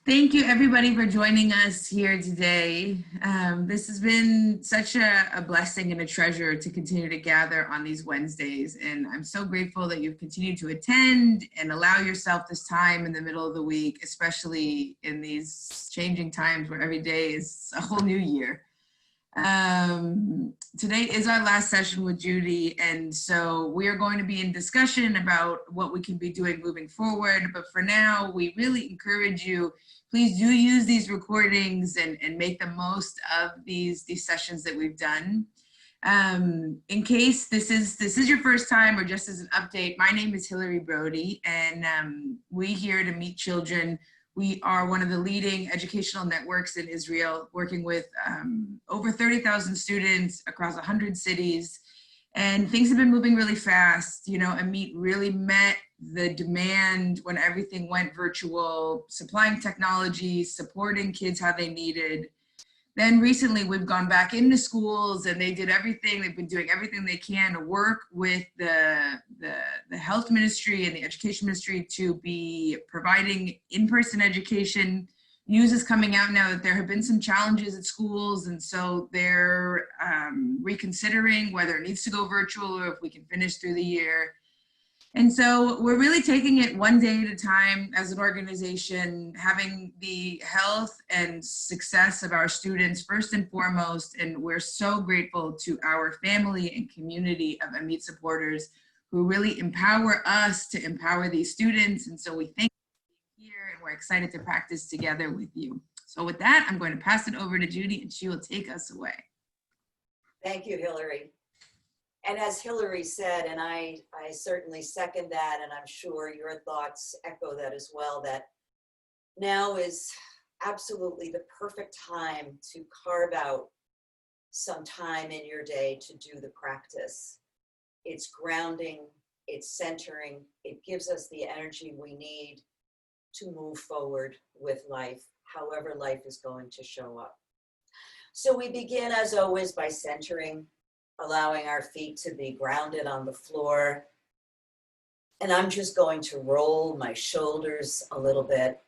Thank you, everybody, for joining us here today. This has been such a blessing and a treasure to continue to gather on these Wednesdays. And I'm so grateful that you've continued to attend and allow yourself this time in the middle of the week, especially in these changing times where every day is a whole new year. Today is our last session with Judi, and so we are going to be in discussion about what we can be doing moving forward. But for now, we really encourage you, please do use these recordings and make the most of these sessions that we've done. In case this is your first time, or just as an update, my name is Hillary Brody, and we here to meet children. We are one of the leading educational networks in Israel, working with over 30,000 students across 100 cities. And things have been moving really fast. You know, Amit really met the demand when everything went virtual, supplying technology, supporting kids how they needed. Then recently we've gone back into schools, and they've been doing everything they can to work with the health ministry and the education ministry to be providing in-person education. News is coming out now that there have been some challenges at schools, and so they're reconsidering whether it needs to go virtual or if we can finish through the year. And so we're really taking it one day at a time as an organization, having the health and success of our students first and foremost. And we're so grateful to our family and community of Amit supporters who really empower us to empower these students. And so we thank you for being here, and we're excited to practice together with you. So with that, I'm going to pass it over to Judi, and she will take us away. Thank you, Hillary. And as Hillary said, and I certainly second that, and I'm sure your thoughts echo that as well, that now is absolutely the perfect time to carve out some time in your day to do the practice. It's grounding, it's centering, it gives us the energy we need to move forward with life, however life is going to show up. So we begin, as always, by centering, allowing our feet to be grounded on the floor. And I'm just going to roll my shoulders a little bit.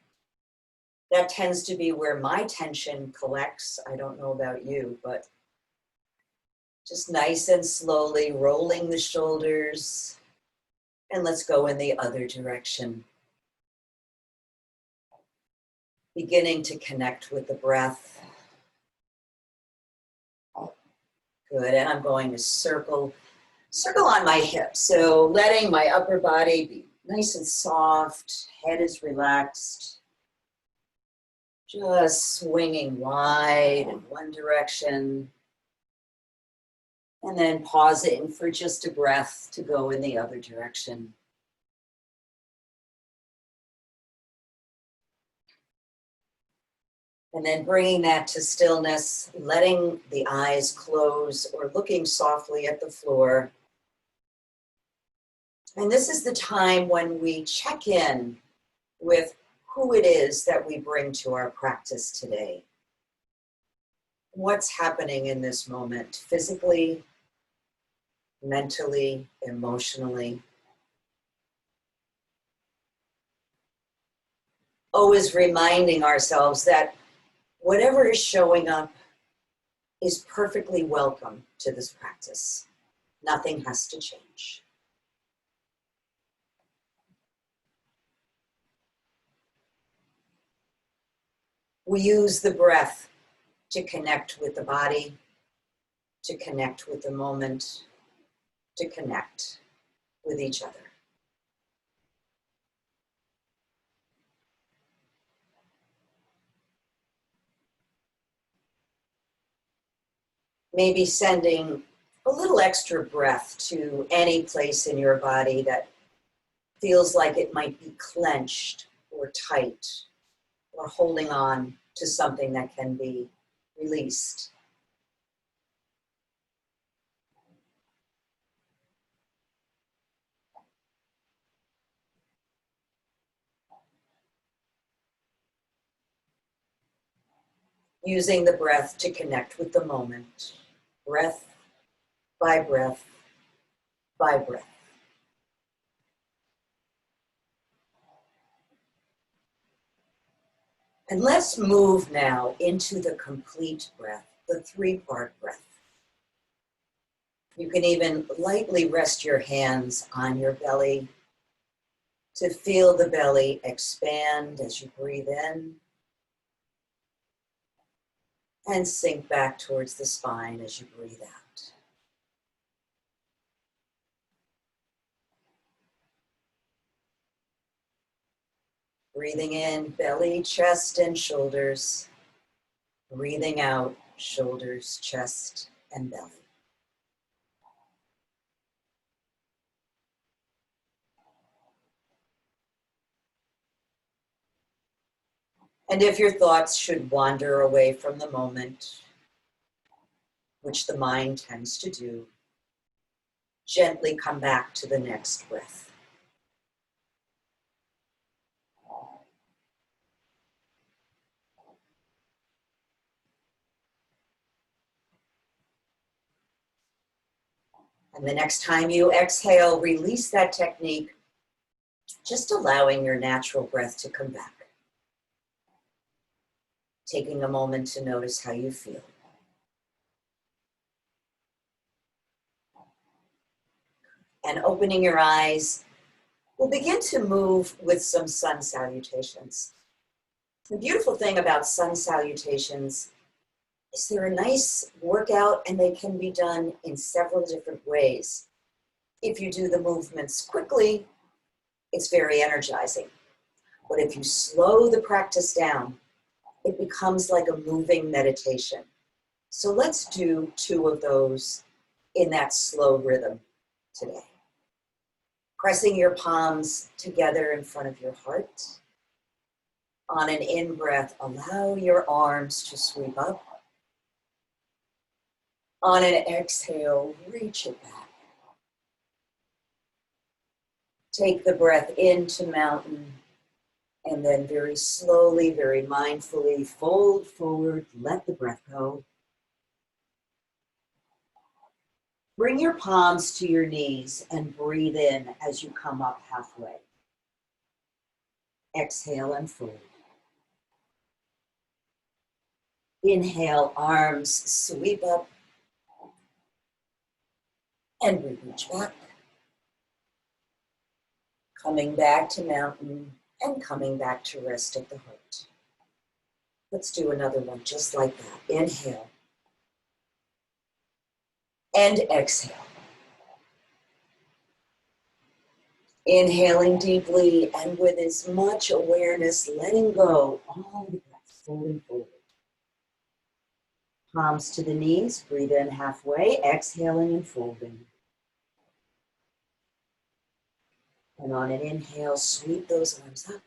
That tends to be where my tension collects. I don't know about you, but just nice and slowly rolling the shoulders. And let's go in the other direction. Beginning to connect with the breath. Good, and I'm going to circle on my hips. So letting my upper body be nice and soft, head is relaxed. Just swinging wide in one direction. And then pausing for just a breath to go in the other direction. And then bringing that to stillness, letting the eyes close or looking softly at the floor. And this is the time when we check in with who it is that we bring to our practice today. What's happening in this moment, physically, mentally, emotionally. Always reminding ourselves that whatever is showing up is perfectly welcome to this practice. Nothing has to change. We use the breath to connect with the body, to connect with the moment, to connect with each other. Maybe sending a little extra breath to any place in your body that feels like it might be clenched or tight or holding on to something that can be released. Using the breath to connect with the moment, breath by breath by breath. And let's move now into the complete breath, the three-part breath. You can even lightly rest your hands on your belly to feel the belly expand as you breathe in and sink back towards the spine as you breathe out. Breathing in, belly, chest, and shoulders. Breathing out, shoulders, chest, and belly. And if your thoughts should wander away from the moment, which the mind tends to do, gently come back to the next breath. And the next time you exhale, release that technique, just allowing your natural breath to come back. Taking a moment to notice how you feel. And opening your eyes, we'll begin to move with some sun salutations. The beautiful thing about sun salutations is they're a nice workout and they can be done in several different ways. If you do the movements quickly, it's very energizing. But if you slow the practice down, it becomes like a moving meditation. So let's do 2 of those in that slow rhythm today. Pressing your palms together in front of your heart. On an in-breath, allow your arms to sweep up. On an exhale, reach it back. Take the breath into mountain, and then very slowly, very mindfully, fold forward, let the breath go. Bring your palms to your knees and breathe in as you come up halfway. Exhale and fold. Inhale, arms sweep up, and we reach back. Coming back to mountain and coming back to rest at the heart. Let's do another one just like that. Inhale. And exhale. Inhaling deeply and with as much awareness, letting go all the breath, folding forward. Palms to the knees, breathe in halfway, exhaling and folding. And on an inhale, sweep those arms up.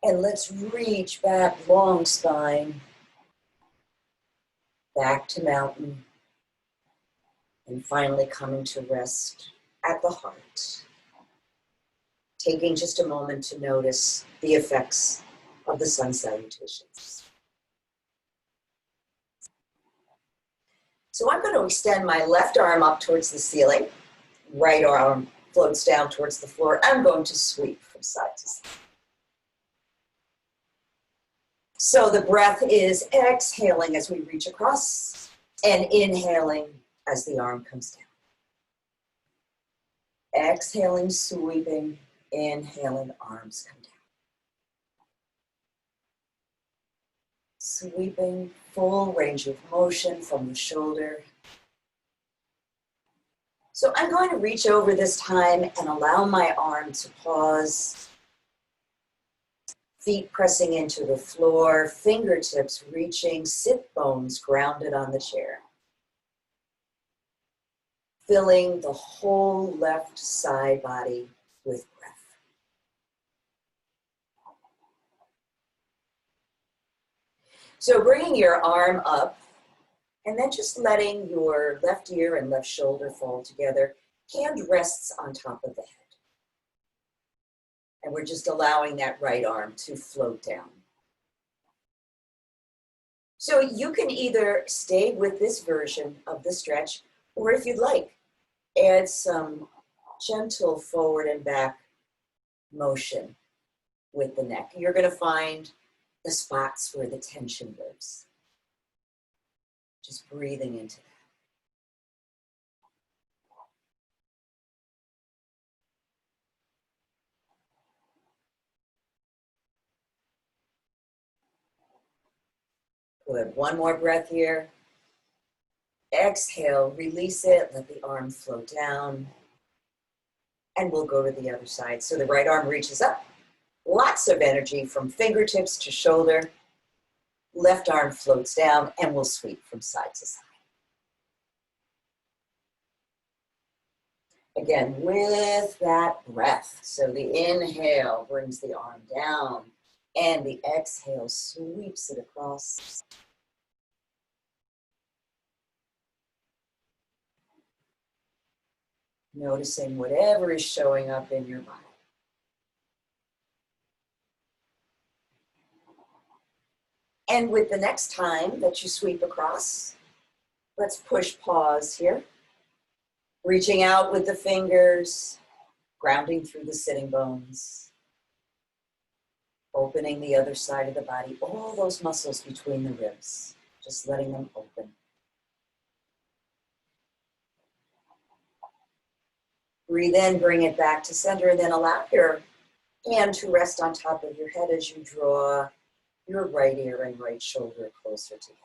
And let's reach back, long spine, back to mountain, and finally coming to rest at the heart. Taking just a moment to notice the effects of the sun salutations. So I'm going to extend my left arm up towards the ceiling. Right arm floats down towards the floor. I'm going to sweep from side to side. So the breath is exhaling as we reach across and inhaling as the arm comes down. Exhaling, sweeping, inhaling, arms come down. Sweeping, full range of motion from the shoulder. So I'm going to reach over this time and allow my arm to pause. Feet pressing into the floor, fingertips reaching, sit bones grounded on the chair. Filling the whole left side body with breath. So bringing your arm up and then just letting your left ear and left shoulder fall together. Hand rests on top of the head. And we're just allowing that right arm to float down. So you can either stay with this version of the stretch, or if you'd like, add some gentle forward and back motion with the neck. You're going to find the spots where the tension lives. Just breathing into that. Good. One more breath here. Exhale, release it, let the arm float down. And we'll go to the other side. So the right arm reaches up. Lots of energy from fingertips to shoulder. Left arm floats down, and we'll sweep from side to side. Again, with that breath. So the inhale brings the arm down, and the exhale sweeps it across. Noticing whatever is showing up in your body. And with the next time that you sweep across, let's push pause here. Reaching out with the fingers, grounding through the sitting bones. Opening the other side of the body, all those muscles between the ribs, just letting them open. Breathe in, bring it back to center, and then allow your hand to rest on top of your head as you draw your right ear and right shoulder closer together.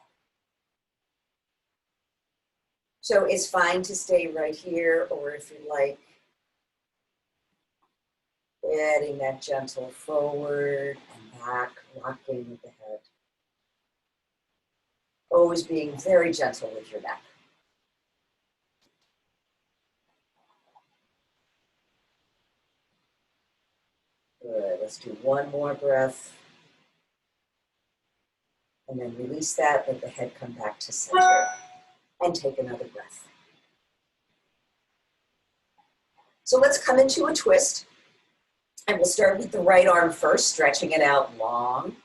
So it's fine to stay right here, or if you like, adding that gentle forward and back, rocking with the head. Always being very gentle with your neck. Good, let's do one more breath. And then release that, let the head come back to center. And take another breath. So let's come into a twist. And we'll start with the right arm first, stretching it out long.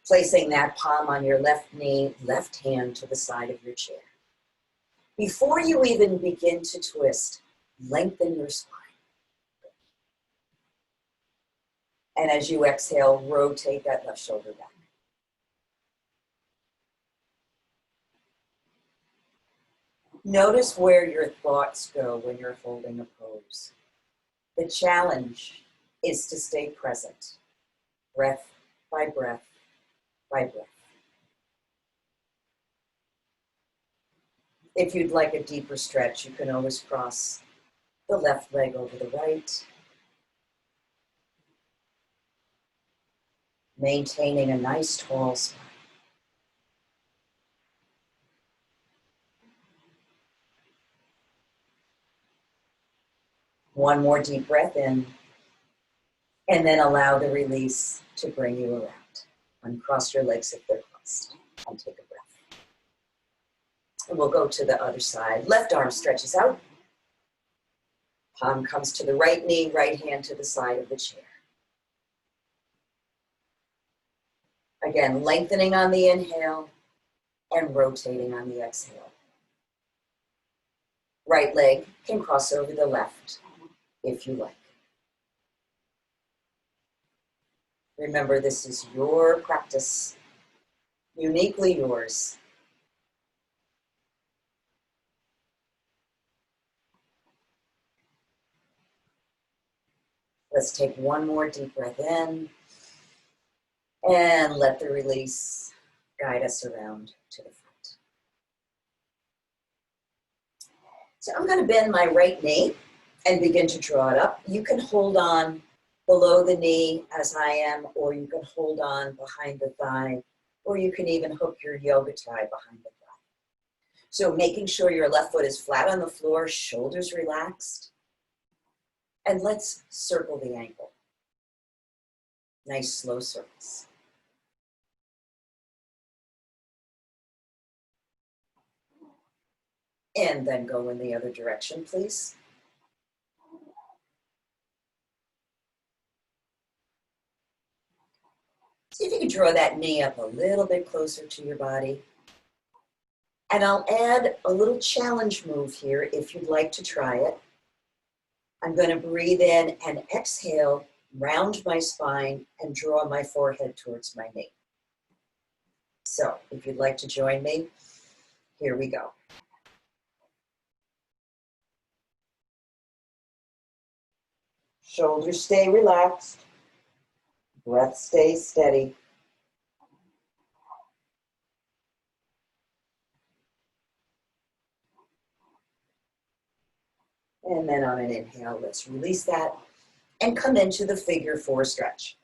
Placing that palm on your left knee, left hand to the side of your chair. Before you even begin to twist, lengthen your spine. And as you exhale, rotate that left shoulder back. Notice where your thoughts go when you're holding a pose. The challenge is to stay present, breath by breath by breath. If you'd like a deeper stretch, you can always cross the left leg over the right, maintaining a nice tall spine. One more deep breath in, and then allow the release to bring you around. Uncross your legs if they're crossed, and take a breath. And we'll go to the other side. Left arm stretches out. Palm comes to the right knee, right hand to the side of the chair. Again, lengthening on the inhale and rotating on the exhale. Right leg can cross over the left if you like. Remember, this is your practice, uniquely yours. Let's take one more deep breath in and let the release guide us around to the front. So I'm going to bend my right knee and begin to draw it up. You can hold on below the knee as I am, or you can hold on behind the thigh, or you can even hook your yoga tie behind the thigh. So making sure your left foot is flat on the floor, shoulders relaxed. And let's circle the ankle. Nice slow circles. And then go in the other direction, please. See if you can draw that knee up a little bit closer to your body. And I'll add a little challenge move here if you'd like to try it. I'm going to breathe in and exhale, round my spine, and draw my forehead towards my knee. So if you'd like to join me, here we go. Shoulders stay relaxed. Breath stays steady. And then on an inhale, let's release that and come into the figure 4 stretch.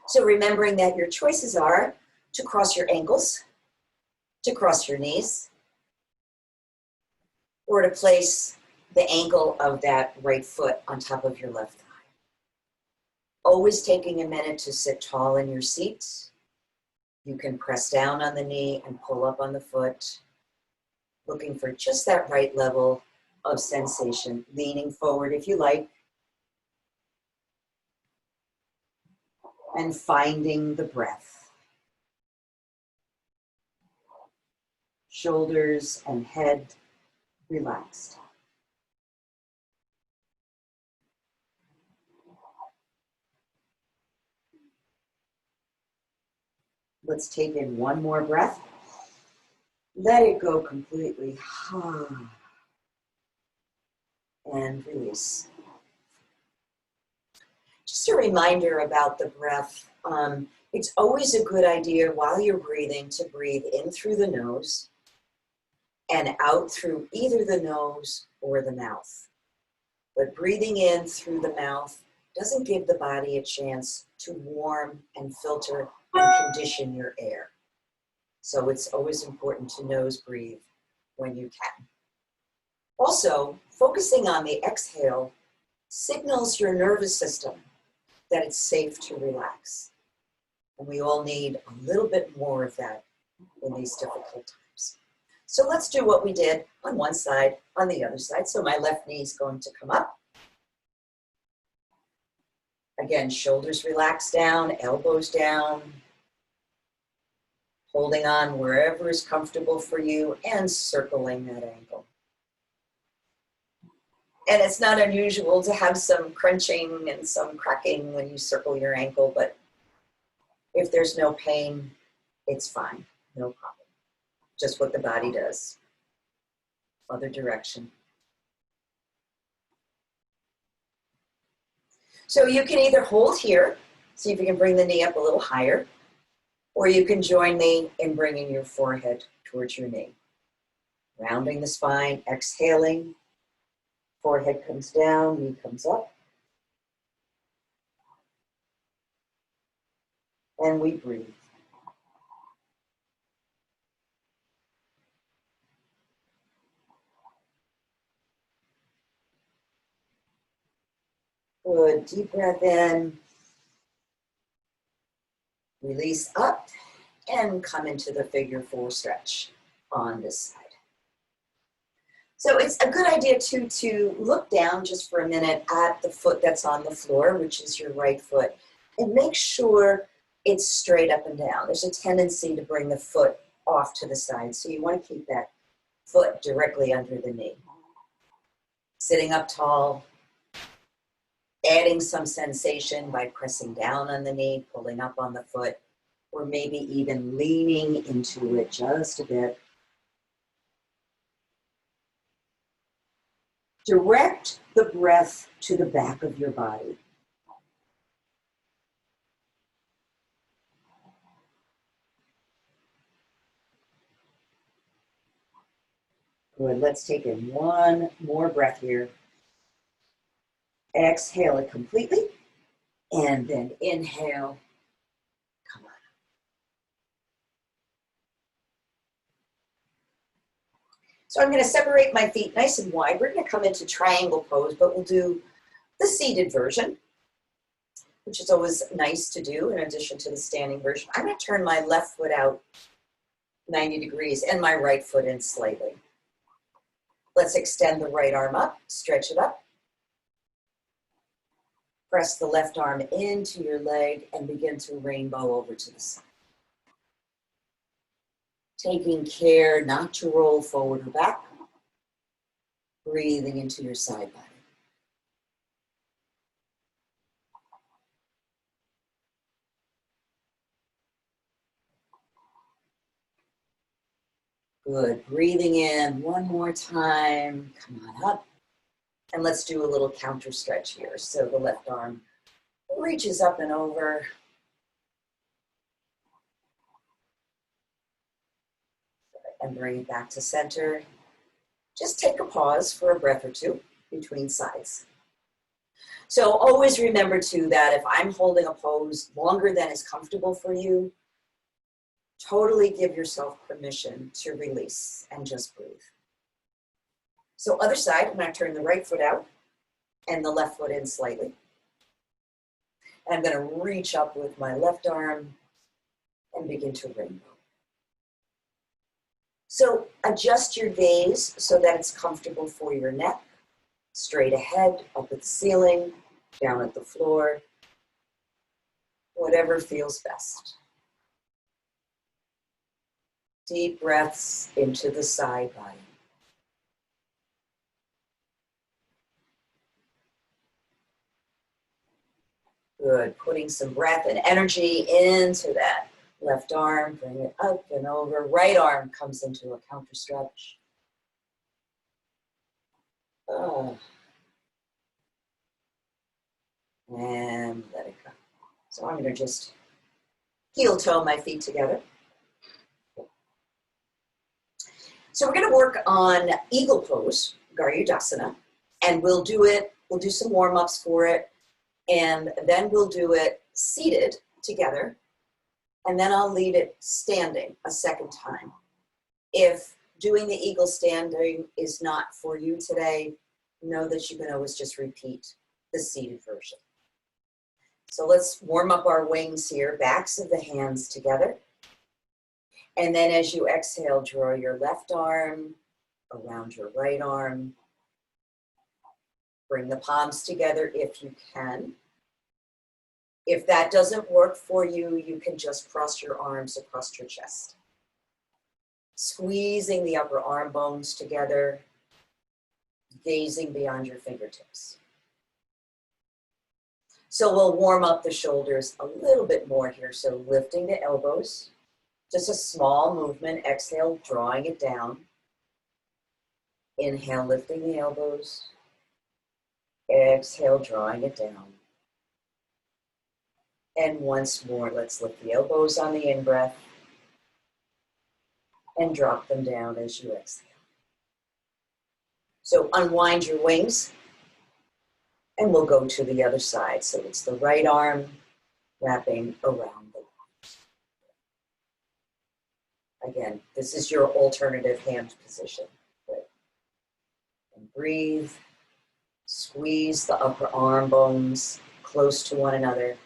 So remembering that your choices are to cross your ankles, to cross your knees, or to place the ankle of that right foot on top of your left thigh. Always taking a minute to sit tall in your seat. You can press down on the knee and pull up on the foot, looking for just that right level of sensation, leaning forward if you like, and finding the breath. Shoulders and head relaxed. Let's take in one more breath. Let it go completely. And release. Just a reminder about the breath. It's always a good idea while you're breathing to breathe in through the nose and out through either the nose or the mouth. But breathing in through the mouth doesn't give the body a chance to warm and filter and condition your air. So it's always important to nose breathe when you can. Also, focusing on the exhale signals your nervous system that it's safe to relax. And we all need a little bit more of that in these difficult times. So let's do what we did on one side, on the other side. So my left knee is going to come up. Again, shoulders relax down, elbows down. Holding on wherever is comfortable for you and circling that ankle. And it's not unusual to have some crunching and some cracking when you circle your ankle, but if there's no pain, it's fine, no problem. Just what the body does. Other direction. So you can either hold here, see if you can bring the knee up a little higher, or you can join me in bringing your forehead towards your knee. Rounding the spine, exhaling. Forehead comes down, knee comes up. And we breathe. Good, deep breath in. Release up and come into the figure 4 stretch on this side. So it's a good idea too to look down just for a minute at the foot that's on the floor, which is your right foot, and make sure it's straight up and down. There's a tendency to bring the foot off to the side, so you want to keep that foot directly under the knee. Sitting up tall, adding some sensation by pressing down on the knee, pulling up on the foot, or maybe even leaning into it just a bit. Direct the breath to the back of your body. Good, let's take in one more breath here. Exhale it completely, and then inhale, come on. So I'm gonna separate my feet nice and wide. We're gonna come into triangle pose, but we'll do the seated version, which is always nice to do in addition to the standing version. I'm gonna turn my left foot out 90 degrees and my right foot in slightly. Let's extend the right arm up, stretch it up. Press the left arm into your leg and begin to rainbow over to the side. Taking care not to roll forward or back. Breathing into your side body. Good. Breathing in one more time. Come on up. And let's do a little counter stretch here. So the left arm reaches up and over. And bring it back to center. Just take a pause for a breath or two between sides. So always remember too that if I'm holding a pose longer than is comfortable for you, totally give yourself permission to release and just breathe. So other side, I'm going to turn the right foot out and the left foot in slightly. And I'm going to reach up with my left arm and begin to rainbow. So adjust your gaze so that it's comfortable for your neck, straight ahead, up at the ceiling, down at the floor, whatever feels best. Deep breaths into the side body. Good, putting some breath and energy into that left arm, bring it up and over. Right arm comes into a counter stretch. And let it go. So I'm going to just heel toe my feet together. So we're going to work on eagle pose, Garudasana, and we'll do some warm-ups for it, and then we'll do it seated together, and then I'll lead it standing a second time. If doing the eagle standing is not for you today, know that you can always just repeat the seated version. So let's warm up our wings here, backs of the hands together. And then as you exhale, draw your left arm around your right arm. Bring the palms together if you can. If that doesn't work for you, you can just cross your arms across your chest. Squeezing the upper arm bones together, gazing beyond your fingertips. So we'll warm up the shoulders a little bit more here. So lifting the elbows, just a small movement. Exhale, drawing it down. Inhale, lifting the elbows. Exhale, drawing it down. And once more, let's lift the elbows on the in-breath and drop them down as you exhale. So unwind your wings and we'll go to the other side. So it's the right arm wrapping around the left. Again, this is your alternative hand position. Good. And breathe. Squeeze the upper arm bones close to one another.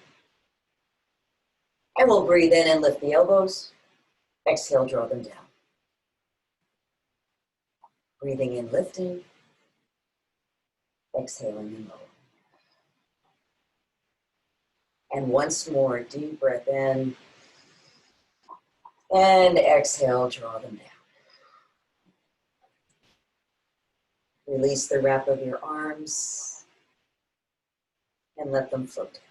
And we'll breathe in and lift the elbows. Exhale, draw them down. Breathing in, lifting. Exhaling and lowering. And once more, deep breath in. And exhale, draw them down. Release the wrap of your arms and let them float down.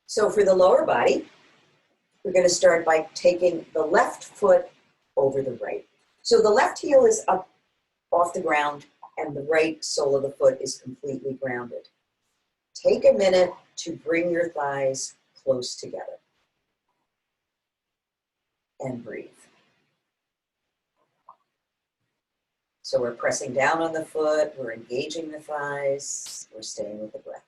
So for the lower body, we're going to start by taking the left foot over the right. So the left heel is up off the ground and the right sole of the foot is completely grounded. Take a minute to bring your thighs close together and breathe. So we're pressing down on the foot, we're engaging the thighs, we're staying with the breath.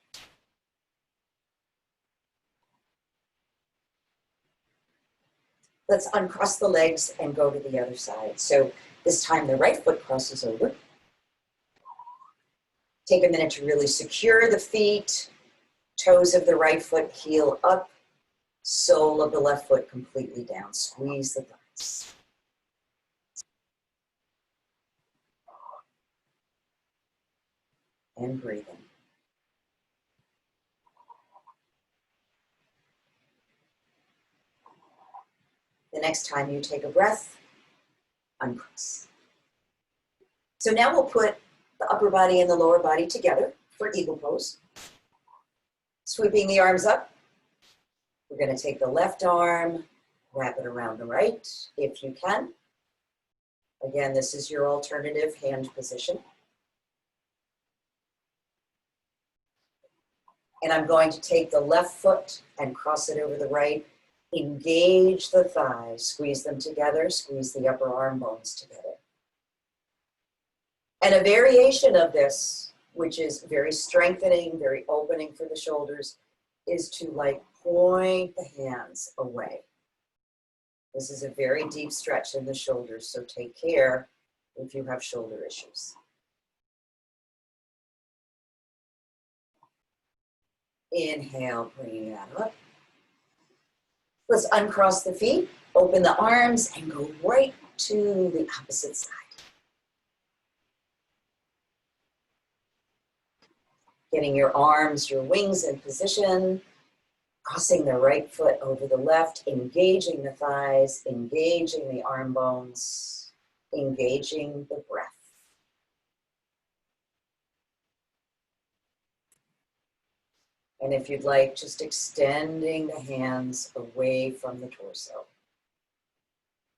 Let's uncross the legs and go to the other side. So this time the right foot crosses over. Take a minute to really secure the feet, toes of the right foot heel up, sole of the left foot completely down. Squeeze the thighs. And breathing. The next time you take a breath, uncross. So now we'll put the upper body and the lower body together for eagle pose. Sweeping the arms up. We're going to take the left arm, wrap it around the right if you can. Again, this is your alternative hand position. And I'm going to take the left foot and cross it over the right. Engage the thighs, squeeze them together, squeeze the upper arm bones together. And a variation of this, which is very strengthening, very opening for the shoulders, is to like point the hands away. This is a very deep stretch in the shoulders, so take care if you have shoulder issues. Inhale, bring that up. Let's uncross the feet, open the arms, and go right to the opposite side. Getting your arms, your wings in position, crossing the right foot over the left, engaging the thighs, engaging the arm bones, engaging the breath. And if you'd like, just extending the hands away from the torso.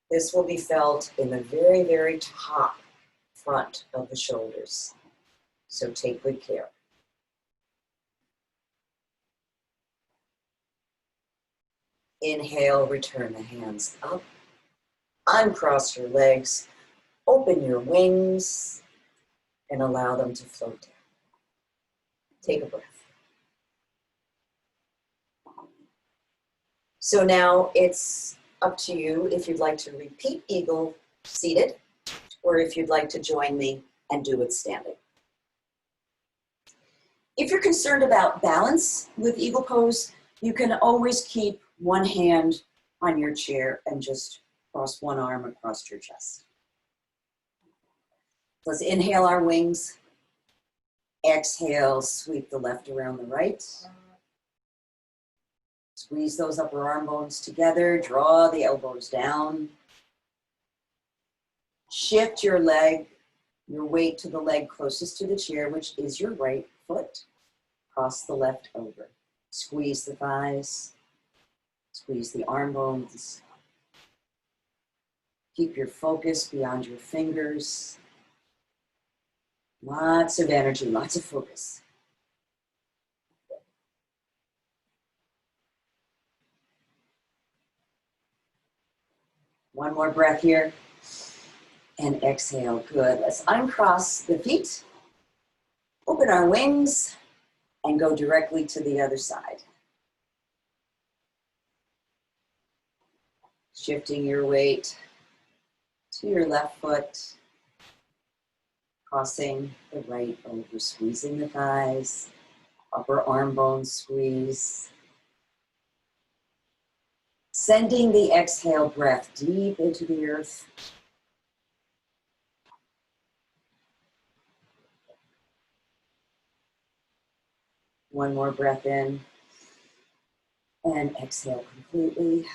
This will be felt in the very, very top front of the shoulders. So take good care. Inhale, return the hands up. Uncross your legs, open your wings, and allow them to float down. Take a breath. So now it's up to you if you'd like to repeat Eagle seated, or if you'd like to join me and do it standing. If you're concerned about balance with Eagle pose, you can always keep one hand on your chair and just cross one arm across your chest. Let's inhale our wings. Exhale, sweep the left around the right. Squeeze those upper arm bones together, draw the elbows down. Shift your leg, your weight to the leg closest to the chair, which is your right foot. Cross the left over. Squeeze the thighs, squeeze the arm bones. Keep your focus beyond your fingers. Lots of energy, lots of focus. One more breath here. And exhale, good. Let's uncross the feet, open our wings, and go directly to the other side. Shifting your weight to your left foot, crossing the right over, squeezing the thighs, upper arm bones squeeze. Sending the exhale breath deep into the earth. One more breath in and exhale completely.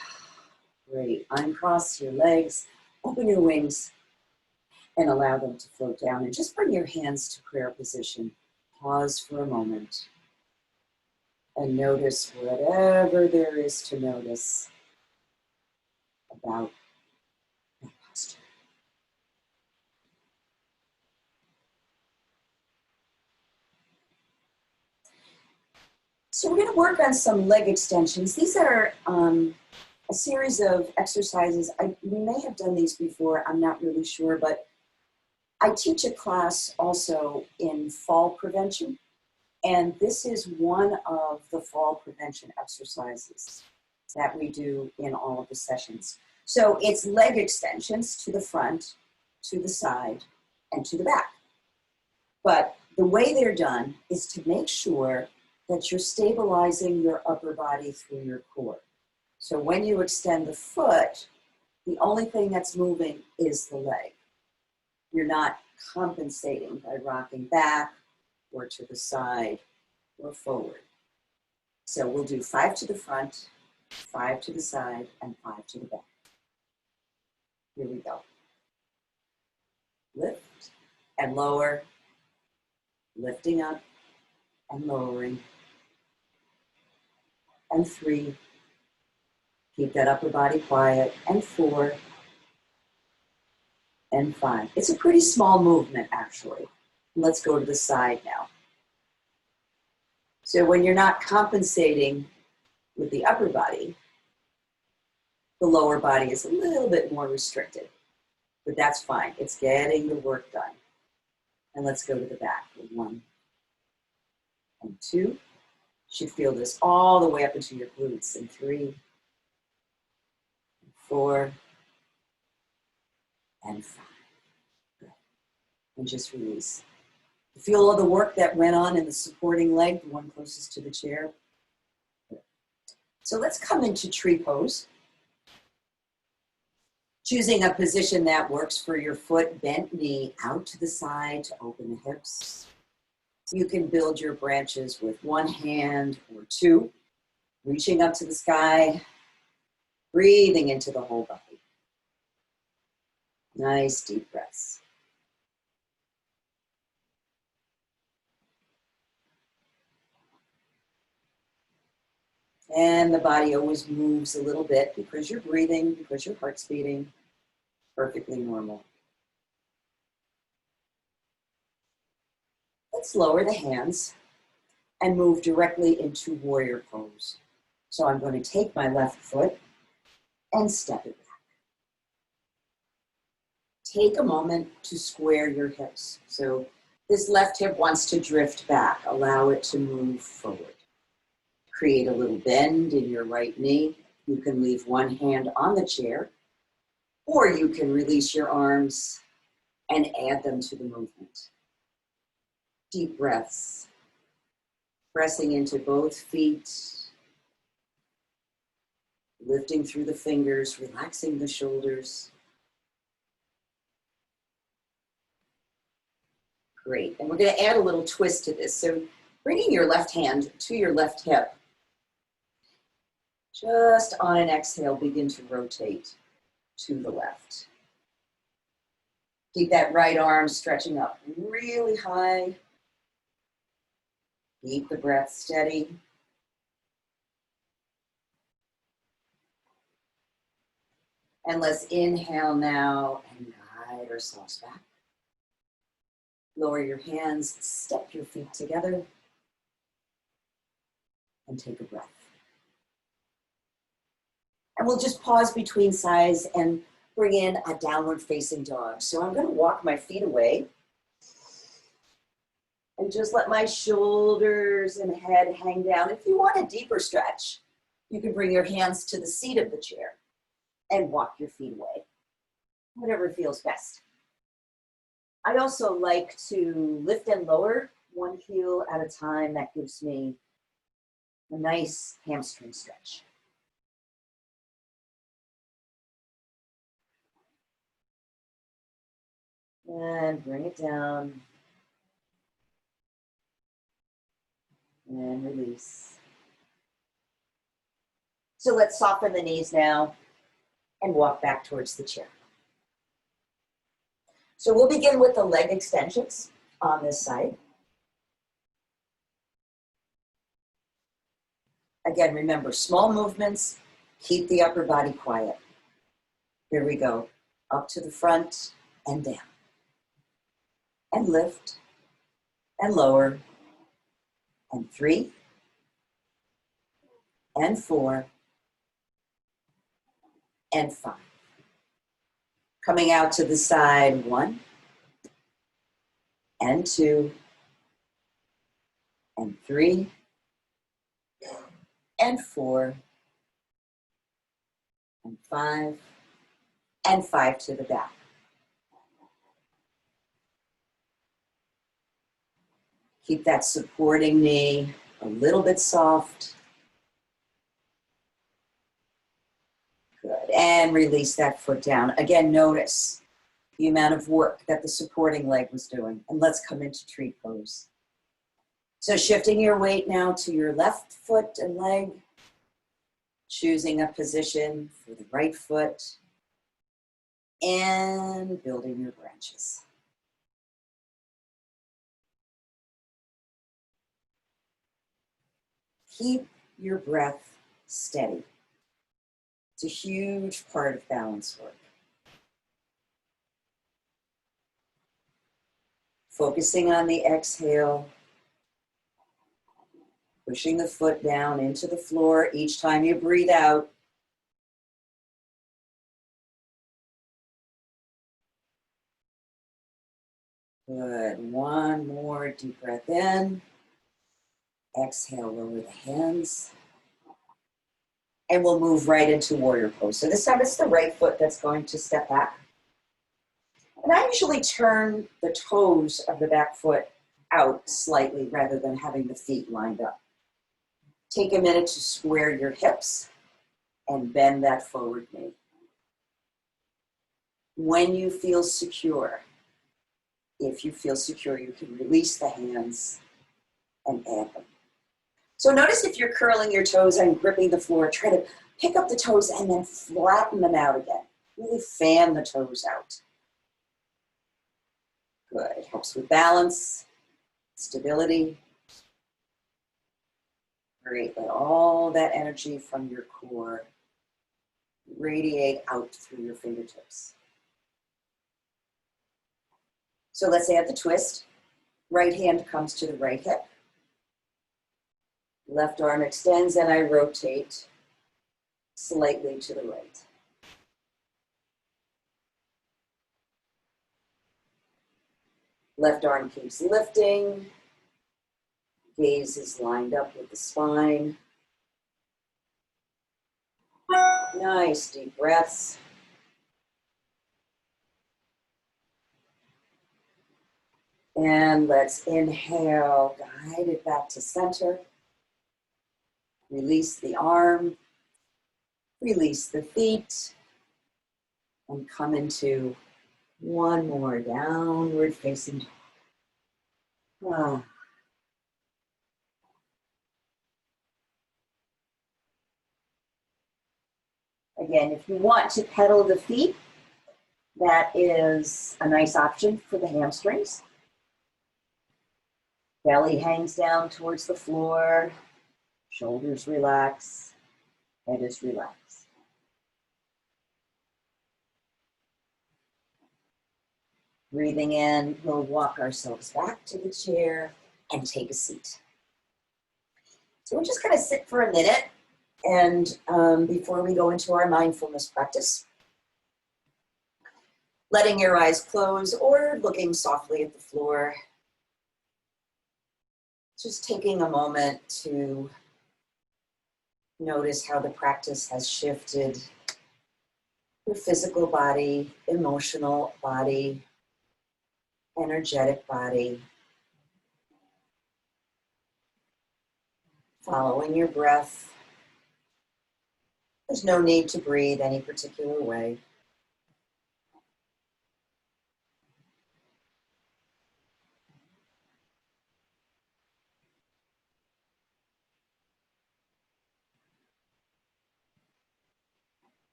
Great. Uncross your legs, open your wings, and allow them to float down. And just bring your hands to prayer position. Pause for a moment and notice whatever there is to notice about that posture. So we're going to work on some leg extensions. These are a series of exercises. We may have done these before, I'm not really sure, but I teach a class also in fall prevention, and this is one of the fall prevention exercises that we do in all of the sessions. So it's leg extensions to the front, to the side, and to the back. But the way they're done is to make sure that you're stabilizing your upper body through your core. So when you extend the foot, the only thing that's moving is the leg. You're not compensating by rocking back or to the side or forward. So we'll do 5 to the front, 5 to the side, and 5 to the back. Here we go. Lift and lower, lifting up and lowering. And 3, keep that upper body quiet. And 4, and 5. It's a pretty small movement, actually. Let's go to the side now. So when you're not compensating with the upper body, the lower body is a little bit more restricted, but that's fine. It's getting the work done. And let's go to the back. 1 and 2. You should feel this all the way up into your glutes. And 3, and 4, and 5. Good. And just release. Feel all the work that went on in the supporting leg, the one closest to the chair. Good. So let's come into tree pose. Choosing a position that works for your foot, bent knee out to the side to open the hips. You can build your branches with 1 hand or 2, reaching up to the sky, breathing into the whole body. Nice deep breaths. And the body always moves a little bit because you're breathing, because your heart's beating. Perfectly normal. Let's lower the hands and move directly into warrior pose. So I'm going to take my left foot and step it back. Take a moment to square your hips. So this left hip wants to drift back. Allow it to move forward. Create a little bend in your right knee. You can leave 1 hand on the chair, or you can release your arms and add them to the movement. Deep breaths. Pressing into both feet. Lifting through the fingers, relaxing the shoulders. Great. And we're going to add a little twist to this. So bringing your left hand to your left hip. Just on an exhale, begin to rotate to the left. Keep that right arm stretching up really high. Keep the breath steady. And let's inhale now and guide ourselves back. Lower your hands, step your feet together, and take a breath. And we'll just pause between sighs and bring in a downward facing dog. So I'm going to walk my feet away and just let my shoulders and head hang down. If you want a deeper stretch, you can bring your hands to the seat of the chair and walk your feet away, whatever feels best. I also like to lift and lower 1 heel at a time. That gives me a nice hamstring stretch. And bring it down. And release. So let's soften the knees now and walk back towards the chair. So we'll begin with the leg extensions on this side. Again, remember, small movements, keep the upper body quiet. Here we go. Up to the front and down. And lift and lower. And 3 and 4 and 5. Coming out to the side, 1 and 2 and 3 and 4 and 5 and 5 to the back. Keep that supporting knee a little bit soft. Good. And release that foot down. Again, notice the amount of work that the supporting leg was doing. And let's come into tree pose. So shifting your weight now to your left foot and leg. Choosing a position for the right foot. And building your branches. Keep your breath steady. It's a huge part of balance work. Focusing on the exhale. Pushing the foot down into the floor each time you breathe out. Good. One more deep breath in. Exhale, lower the hands. And we'll move right into warrior pose. So this time it's the right foot that's going to step back. And I usually turn the toes of the back foot out slightly rather than having the feet lined up. Take a minute to square your hips and bend that forward knee. When you feel secure, if you feel secure, you can release the hands and add them. So notice if you're curling your toes and gripping the floor, try to pick up the toes and then flatten them out again. Really fan the toes out. Good. It helps with balance, stability. Great. Let all that energy from your core radiate out through your fingertips. So let's add the twist. Right hand comes to the right hip. Left arm extends and I rotate slightly to the right. Left arm keeps lifting. Gaze is lined up with the spine. Nice deep breaths. And let's inhale, guide it back to center. Release the arm, release the feet, and come into one more downward facing dog. Again, if you want to pedal the feet, that is a nice option for the hamstrings. Belly hangs down towards the floor, shoulders relax, head is relaxed. Breathing in, we'll walk ourselves back to the chair and take a seat. So we're just going to sit for a minute and before we go into our mindfulness practice. Letting your eyes close or looking softly at the floor. Just taking a moment to notice how the practice has shifted your physical body, emotional body, energetic body. Following your breath. There's no need to breathe any particular way.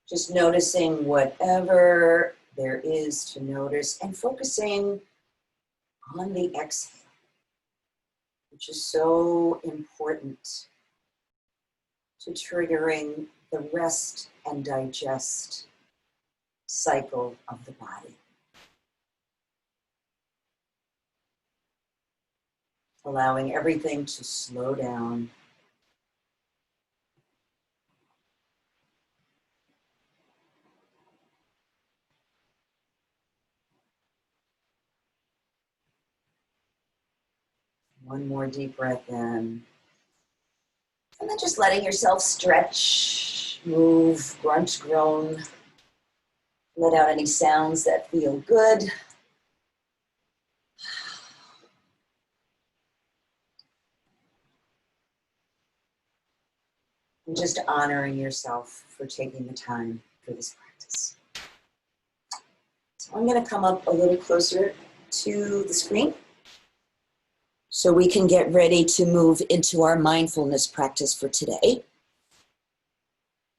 Just noticing whatever there is to notice and focusing on the exhale, which is so important to triggering the rest and digest cycle of the body. Allowing everything to slow down. One more deep breath in. And then just letting yourself stretch, move, grunt, groan. Let out any sounds that feel good. And just honoring yourself for taking the time for this practice. So I'm going to come up a little closer to the screen so we can get ready to move into our mindfulness practice for today,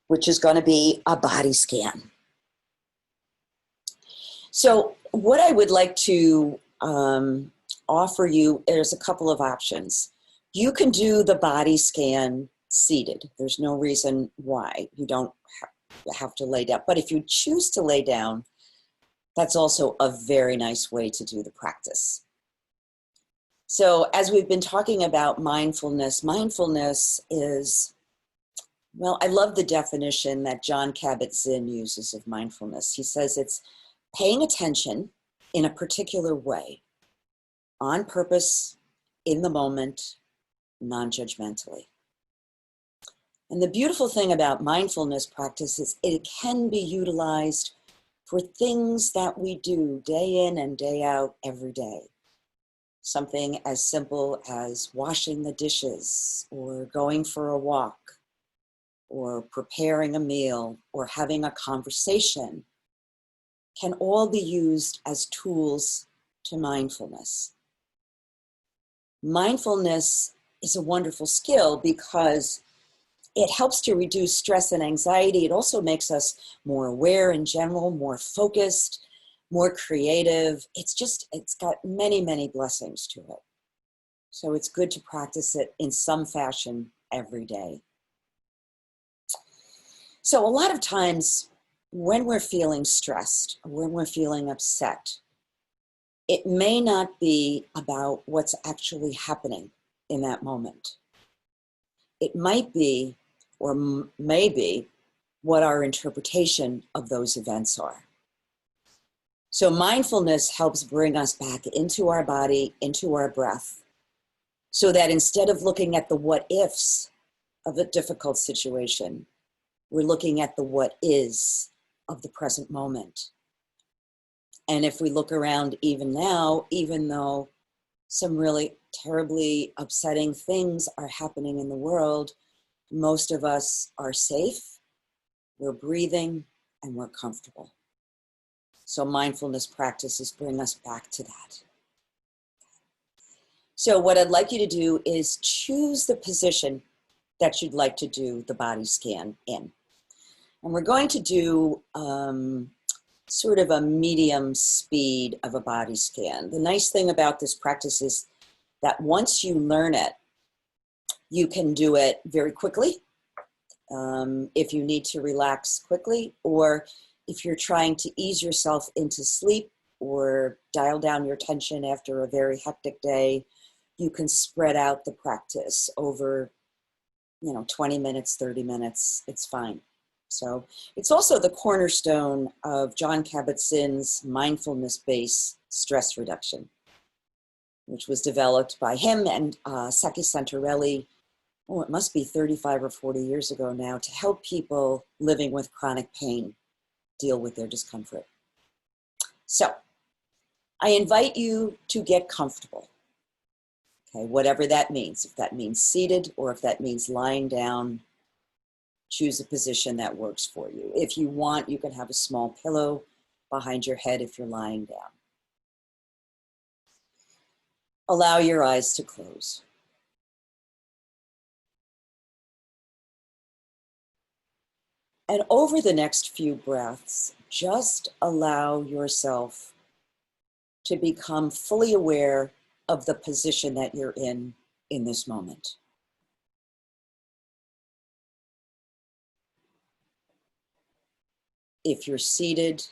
which is going to be a body scan. So what I would like to offer you, there's a couple of options. You can do the body scan seated. There's no reason why you don't have to lay down. But if you choose to lay down, That's also a very nice way to do the practice. So as we've been talking about mindfulness, mindfulness is, well, I love the definition that Jon Kabat-Zinn uses of mindfulness. He says it's paying attention in a particular way, on purpose, in the moment, non-judgmentally. And the beautiful thing about mindfulness practice is it can be utilized for things that we do day in and day out every day. Something as simple as washing the dishes, or going for a walk, or preparing a meal, or having a conversation, can all be used as tools to mindfulness. Mindfulness is a wonderful skill because it helps to reduce stress and anxiety. It also makes us more aware in general, more focused, more creative. It's got many, many blessings to it. So it's good to practice it in some fashion every day. So a lot of times when we're feeling stressed, or when we're feeling upset, it may not be about what's actually happening in that moment. It might be, or maybe, what our interpretation of those events are. So mindfulness helps bring us back into our body, into our breath, so that instead of looking at the what ifs of a difficult situation, we're looking at the what is of the present moment. And if we look around even now, even though some really terribly upsetting things are happening in the world, most of us are safe, we're breathing, and we're comfortable. So mindfulness practices bring us back to that. So what I'd like you to do is choose the position that you'd like to do the body scan in. And we're going to do sort of a medium speed of a body scan. The nice thing about this practice is that once you learn it, you can do it very quickly if you need to relax quickly, or if you're trying to ease yourself into sleep or dial down your tension after a very hectic day, you can spread out the practice over 20 minutes, 30 minutes, it's fine. So it's also the cornerstone of Jon Kabat-Zinn's mindfulness-based stress reduction, which was developed by him and Saki Santarelli, it must be 35 or 40 years ago now, to help people living with chronic pain deal with their discomfort. So I invite you to get comfortable. Okay, whatever that means, if that means seated or if that means lying down, choose a position that works for you. If you want, you can have a small pillow behind your head if you're lying down. Allow your eyes to close. And over the next few breaths, just allow yourself to become fully aware of the position that you're in this moment. If you're seated,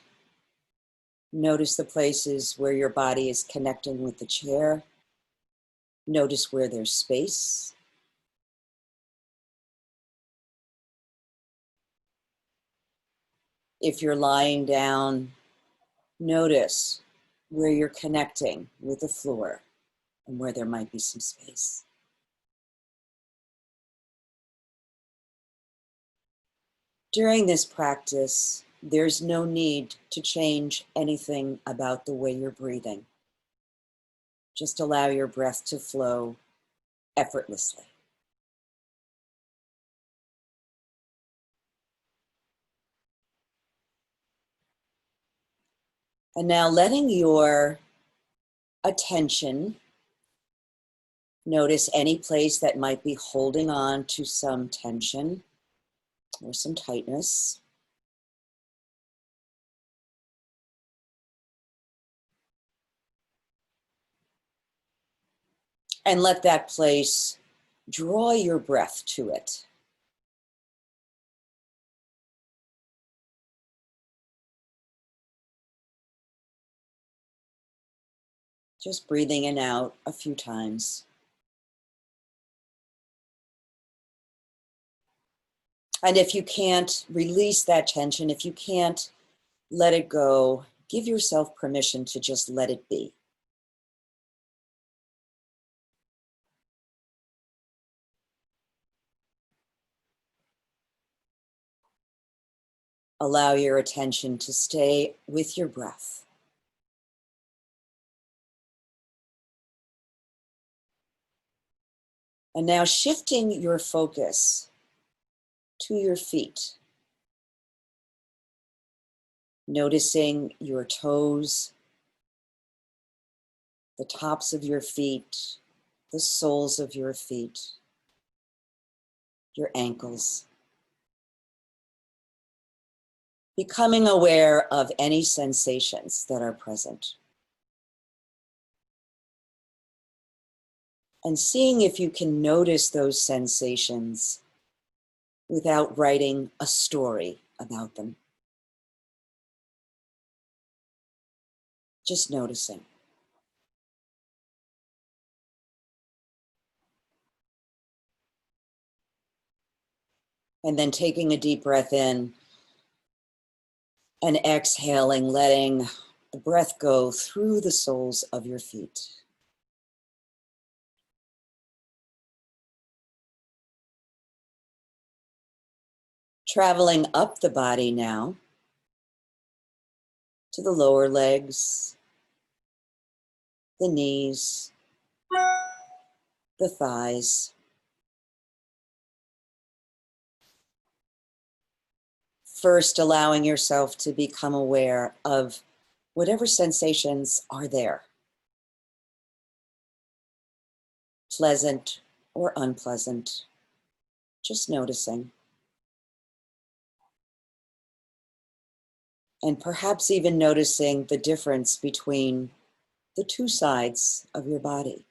notice the places where your body is connecting with the chair. Notice where there's space. If you're lying down, notice where you're connecting with the floor and where there might be some space. During this practice, there's no need to change anything about the way you're breathing. Just allow your breath to flow effortlessly. And now letting your attention notice any place that might be holding on to some tension or some tightness. And let that place draw your breath to it. Just breathing in and out a few times. And if you can't release that tension, if you can't let it go, give yourself permission to just let it be. Allow your attention to stay with your breath. And now shifting your focus to your feet. Noticing your toes, the tops of your feet, the soles of your feet, your ankles. Becoming aware of any sensations that are present. And seeing if you can notice those sensations without writing a story about them. Just noticing. And then taking a deep breath in and exhaling, letting the breath go through the soles of your feet. Traveling up the body now to the lower legs, the knees, the thighs. First, allowing yourself to become aware of whatever sensations are there, pleasant or unpleasant, just noticing. And perhaps even noticing the difference between the two sides of your body.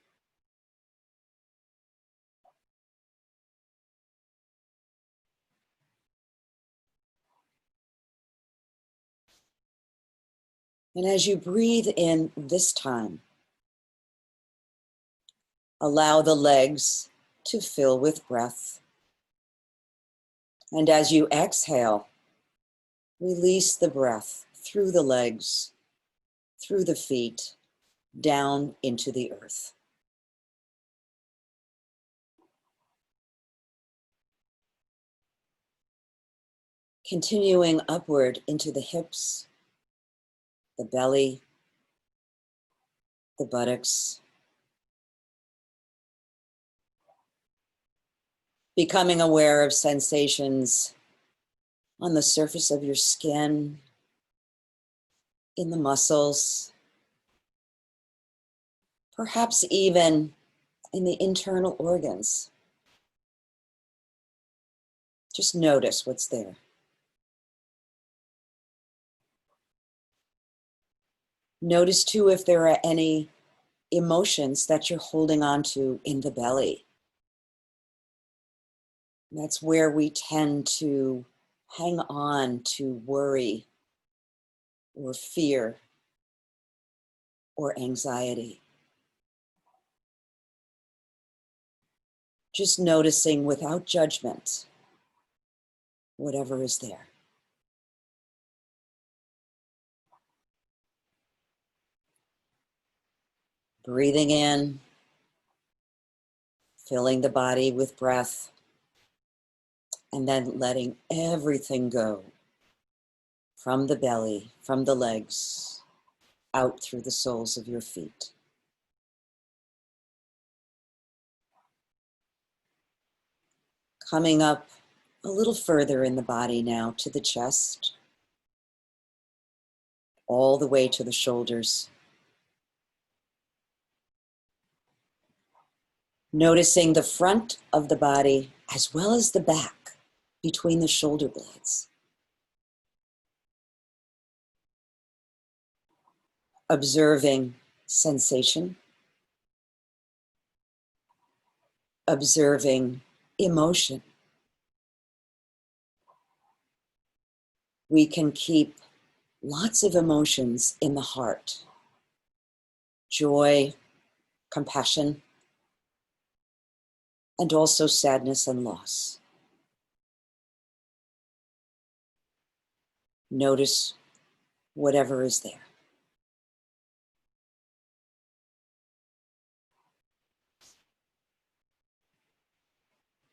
And as you breathe in this time, allow the legs to fill with breath. And as you exhale, release the breath through the legs, through the feet, down into the earth. Continuing upward into the hips, the belly, the buttocks. Becoming aware of sensations on the surface of your skin, in the muscles, perhaps even in the internal organs. Just notice what's there. Notice too if there are any emotions that you're holding on to in the belly. That's where we tend to hang on to worry or fear or anxiety. Just noticing without judgment whatever is there. Breathing in, filling the body with breath, and then letting everything go from the belly, from the legs, out through the soles of your feet. Coming up a little further in the body now to the chest, all the way to the shoulders. Noticing the front of the body as well as the back between the shoulder blades. Observing sensation. Observing emotion. We can keep lots of emotions in the heart. joy, compassion, and also sadness and loss. Notice whatever is there.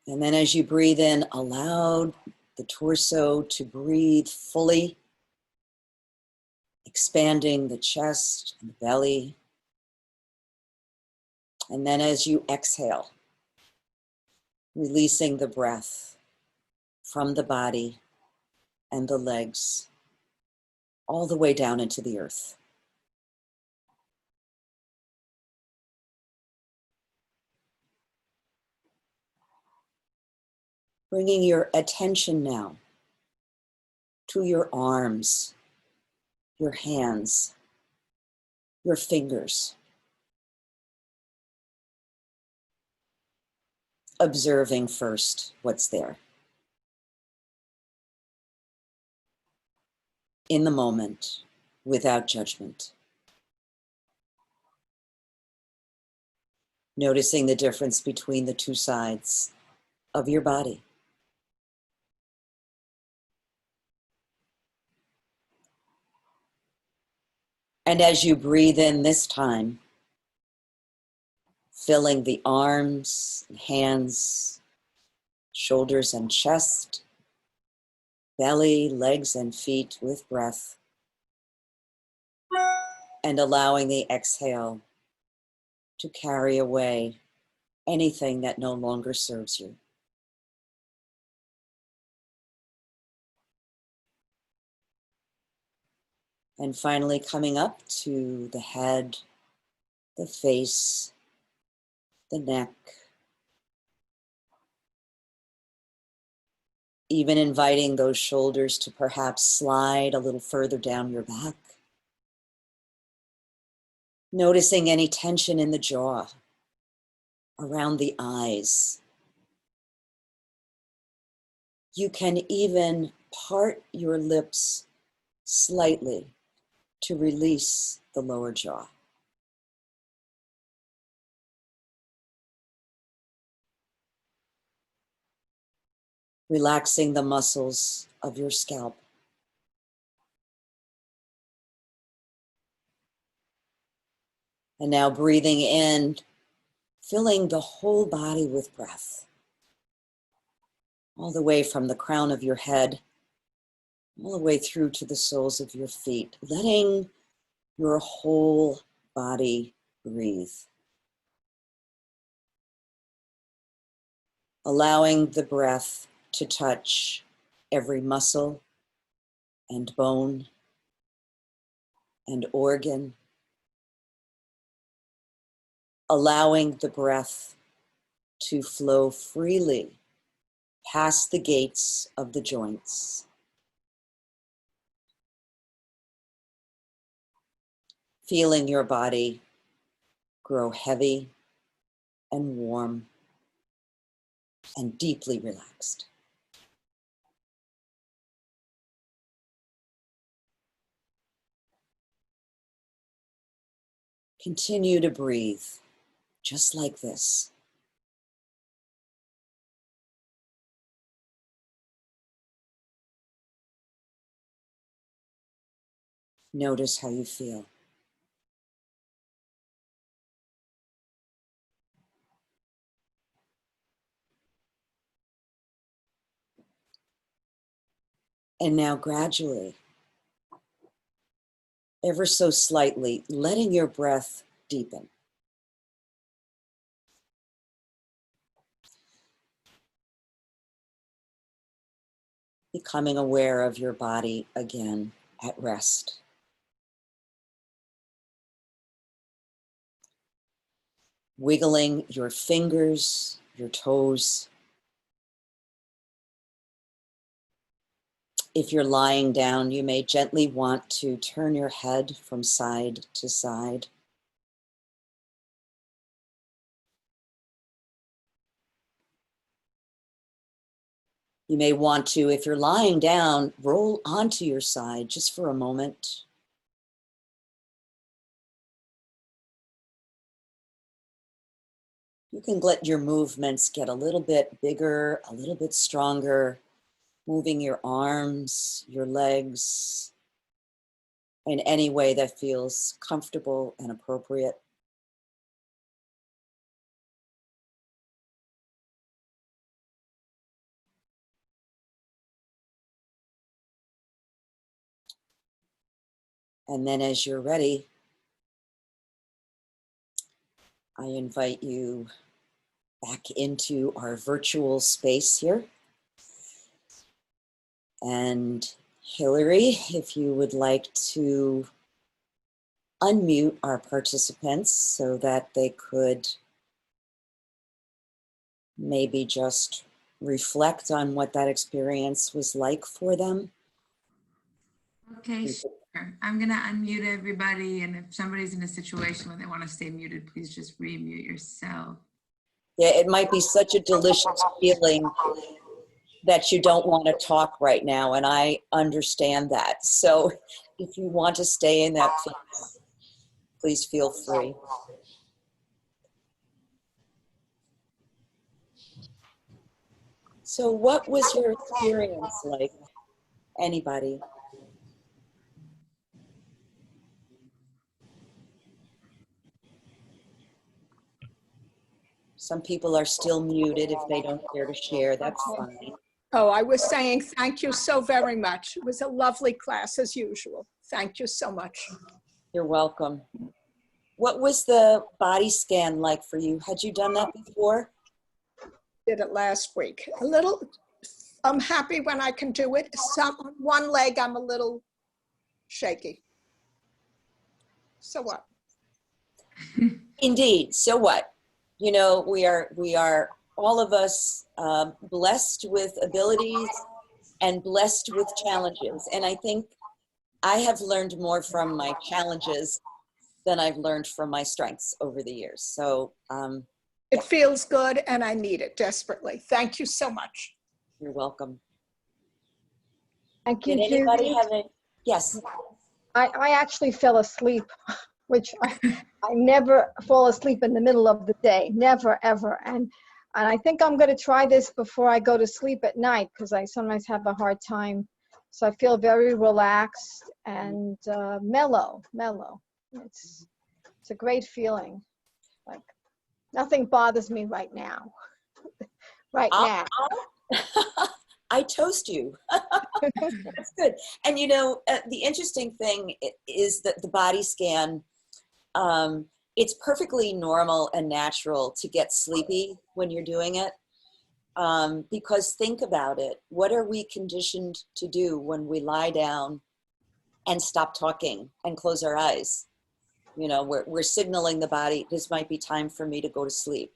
And then as you breathe in, allow the torso to breathe fully, expanding the chest and the belly. And then as you exhale, releasing the breath from the body and the legs all the way down into the earth. Bringing your attention now to your arms, your hands, your fingers. Observing first what's there. In the moment, without judgment. Noticing the difference between the two sides of your body. And as you breathe in this time, filling the arms, hands, shoulders and chest, belly, legs and feet with breath, and allowing the exhale to carry away anything that no longer serves you. And finally coming up to the head, the face, the neck, even inviting those shoulders to perhaps slide a little further down your back. Noticing any tension in the jaw, around the eyes. You can even part your lips slightly to release the lower jaw. Relaxing the muscles of your scalp. And now breathing in, filling the whole body with breath. All the way from the crown of your head, all the way through to the soles of your feet. Letting your whole body breathe. Allowing the breath to touch every muscle and bone and organ. Allowing the breath to flow freely past the gates of the joints. Feeling your body grow heavy and warm and deeply relaxed. Continue to breathe just like this. Notice how you feel. And now gradually, ever so slightly, letting your breath deepen. Becoming aware of your body again at rest. Wiggling your fingers, your toes. If you're lying down, you may gently want to turn your head from side to side. You may want to, if you're lying down, roll onto your side just for a moment. You can let your movements get a little bit bigger, a little bit stronger, moving your arms, your legs in any way that feels comfortable and appropriate. And then as you're ready, I invite you back into our virtual space here. And Hillary, if you would like to unmute our participants so that they could maybe just reflect on what that experience was like for them. Okay, sure. I'm gonna unmute everybody, and if somebody's in a situation where they want to stay muted, please just re-mute yourself. Yeah, it might be such a delicious feeling that you don't want to talk right now, and I understand that. So if you want to stay in that place, please feel free. So what was your experience like? Anybody? Some people are still muted if they don't care to share, that's fine. Oh, I was saying thank you so very much. It was a lovely class as usual. Thank you so much. You're welcome. What was the body scan like for you? Had you done that before? Did it last week. I'm happy when I can do it. One leg, I'm a little shaky. So what? Indeed. So what? You know, we are all of us blessed with abilities and blessed with challenges. And I think I have learned more from my challenges than I've learned from my strengths over the years. So It feels good and I need it desperately. Thank you so much. you're welcome. Thank you, Did anybody Judy. have a, yes. I actually fell asleep, which I never fall asleep in the middle of the day, never, ever. And I think I'm going to try this before I go to sleep at night because I sometimes have a hard time. So I feel very relaxed and mellow. It's a great feeling. Like nothing bothers me right now. Right now. I toast you. That's good. And you know, the interesting thing is that the body scan, it's perfectly normal and natural to get sleepy when you're doing it. Because think about it. What are we conditioned to do when we lie down and stop talking and close our eyes? You know, we're signaling the body, this might be time for me to go to sleep.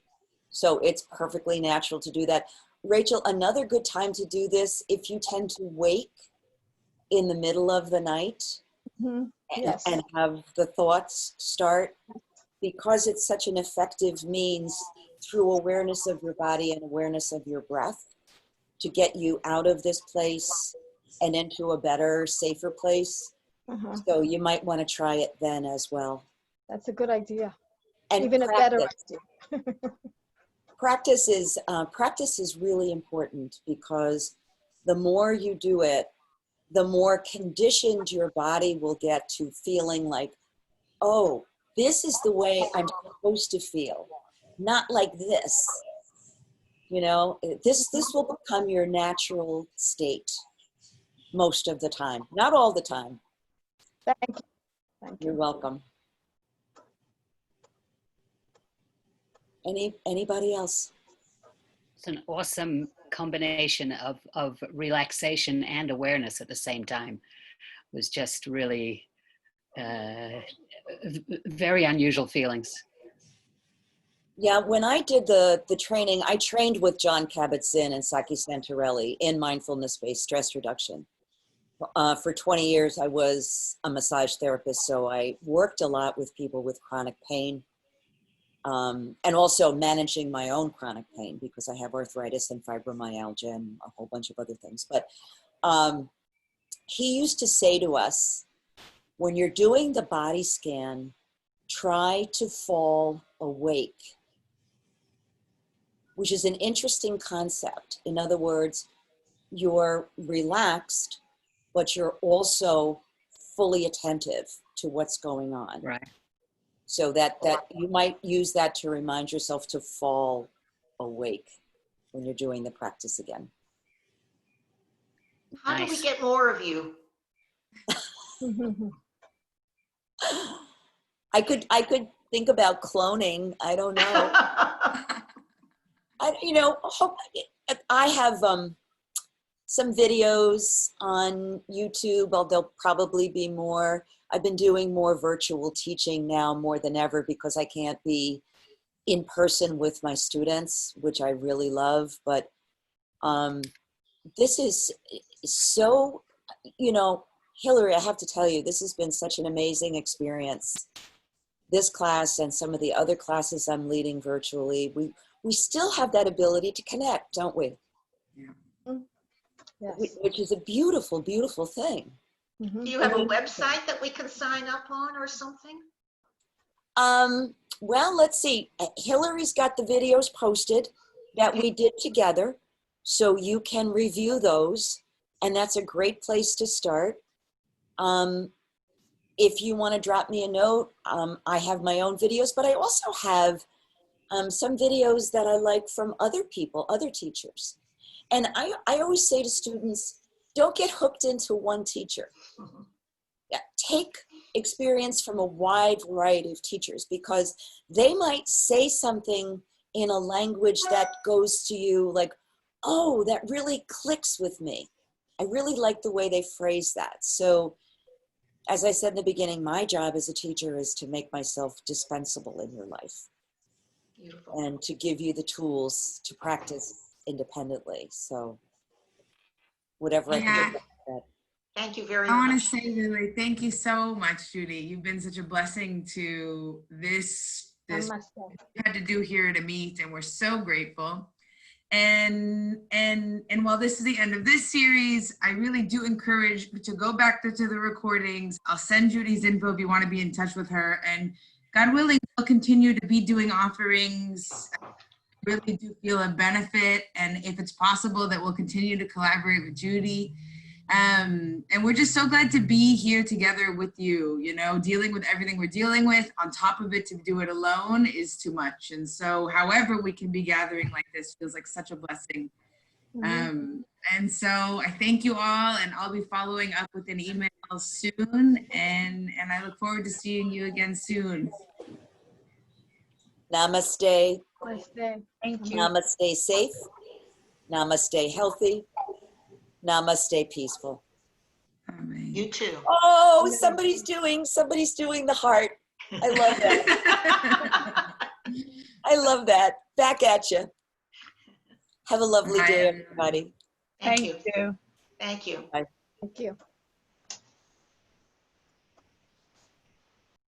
So it's perfectly natural to do that. Rachel, another good time to do this if you tend to wake in the middle of the night Yes. and have the thoughts start, because it's such an effective means through awareness of your body and awareness of your breath to get you out of this place and into a better, safer place. So you might want to try it then as well. That's a good idea. And Even practice. a better idea. Practice is really important, because the more you do it, the more conditioned your body will get to feeling like, oh, this is the way I'm supposed to feel, not like this. You know, this will become your natural state most of the time, not all the time. Thank you. Thank You're you. welcome. Anybody else? It's an awesome combination of relaxation and awareness at the same time. It was just really very unusual feelings. Yeah, when I did the training, I trained with John Kabat-Zinn and Saki Santorelli in mindfulness-based stress reduction. For 20 years, I was a massage therapist, so I worked a lot with people with chronic pain, and also managing my own chronic pain because I have arthritis and fibromyalgia and a whole bunch of other things. But he used to say to us, when you're doing the body scan, try to fall awake which is an interesting concept. In other words, you're relaxed, but you're also fully attentive to what's going on. Right. So that you might use that to remind yourself to fall awake when you're doing the practice again. How do we Nice. get more of you? I could think about cloning. I don't know. I have some videos on YouTube. There'll probably be more. I've been doing more virtual teaching now more than ever because I can't be in person with my students, which I really love. But this is so, Hillary, I have to tell you, this has been such an amazing experience. This class and some of the other classes I'm leading virtually, we still have that ability to connect, don't we? Yeah. Yes. Which is a beautiful, beautiful thing. Mhm. Do you have a website that we can sign up on or something? Well, let's see. Hillary's got the videos posted that we did together, so you can review those, and that's a great place to start. If you want to drop me a note, I have my own videos, but I also have some videos that I like from other people, other teachers. And I always say to students, don't get hooked into one teacher. Yeah, take experience from a wide variety of teachers because they might say something in a language that goes to you like, oh, that really clicks with me. I really like the way they phrase that. So as I said in the beginning, my job as a teacher is to make myself dispensable in your life Beautiful. and to give you the tools to practice independently. So whatever I can Yeah. do about that. Thank you very I want to much. say really thank you so much, Judi. You've been such a blessing to this Namaste. we had to do here to meet, and we're so grateful. And while this is the end of this series, I really do encourage to go back to the recordings. I'll send Judy's info if you want to be in touch with her. And God willing, we'll continue to be doing offerings. I really do feel a benefit. And if it's possible that we'll continue to collaborate with Judi. And we're just so glad to be here together with you, dealing with everything we're dealing with. On top of it, to do it alone is too much. And so however we can be gathering like this feels like such a blessing. And so I thank you all, and I'll be following up with an email soon. And I look forward to seeing you again soon. Namaste. Namaste. Thank you. Namaste safe. Namaste healthy. Namaste peaceful. Amen. You too. Oh, somebody's doing the heart. I love that. I love that. Back at you. Have a lovely Bye, day, everyone. everybody. Thank you. you. Thank you. Thank you.